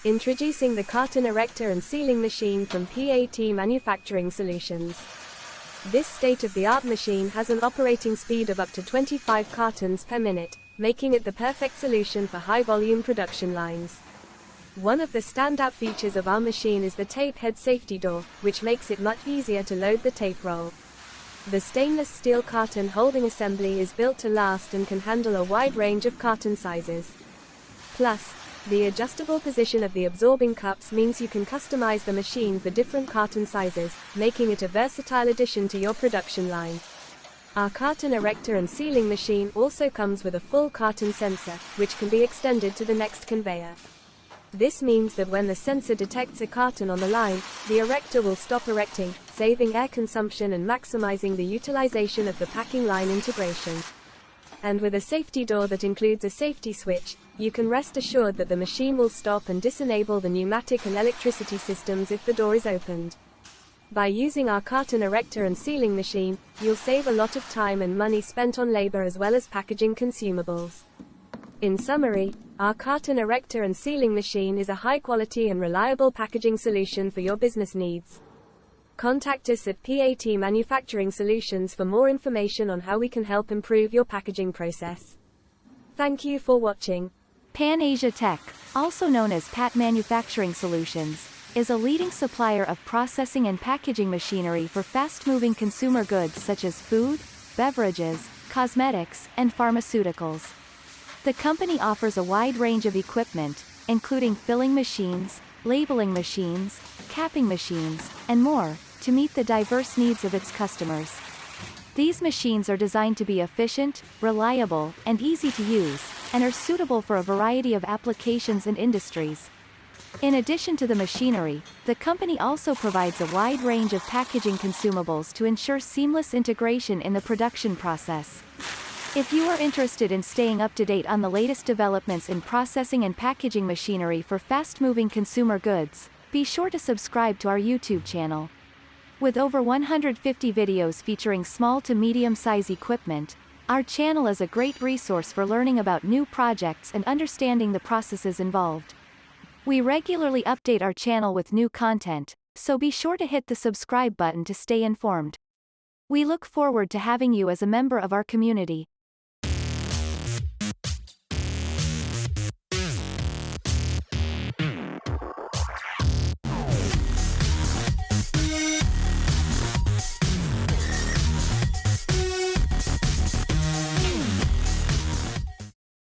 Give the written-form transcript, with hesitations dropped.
Introducing the Carton erector and sealing machine from PAT Manufacturing Solutions. This state-of-the-art machine has an operating speed of up to 25 cartons per minute, making it the perfect solution for high-volume production lines. One of the standout features of our machine is the tape head safety door, which makes it much easier to load the tape roll. The stainless steel carton holding assembly is built to last and can handle a wide range of carton sizes. Plus, the adjustable position of the absorbing cups means you can customize the machine for different carton sizes, making it a versatile addition to your production line. Our carton erector and sealing machine also comes with a full carton sensor, which can be extended to the next conveyor. This means that when the sensor detects a carton on the line, the erector will stop erecting, saving air consumption and maximizing the utilization of the packing line integration. And with a safety door that includes a safety switch, you can rest assured that the machine will stop and disenable the pneumatic and electricity systems if the door is opened. By using our carton erector and sealing machine, you'll save a lot of time and money spent on labor as well as packaging consumables. In summary, our carton erector and sealing machine is a high-quality and reliable packaging solution for your business needs. Contact us at PAT Manufacturing Solutions for more information on how we can help improve your packaging process. Thank you for watching. Pan Asia Tech, also known as PAT Manufacturing Solutions, is a leading supplier of processing and packaging machinery for fast-moving consumer goods such as food, beverages, cosmetics, and pharmaceuticals. The company offers a wide range of equipment, including filling machines, labeling machines, capping machines, and more, to meet the diverse needs of its customers. These machines are designed to be efficient, reliable, and easy to use, and are suitable for a variety of applications and industries. In addition to the machinery, the company also provides a wide range of packaging consumables to ensure seamless integration in the production process. If you are interested in staying up to date on the latest developments in processing and packaging machinery for fast-moving consumer goods, be sure to subscribe to our YouTube channel. With over 150 videos featuring small to medium-size equipment, our channel is a great resource for learning about new projects and understanding the processes involved. We regularly update our channel with new content, so be sure to hit the subscribe button to stay informed. We look forward to having you as a member of our community.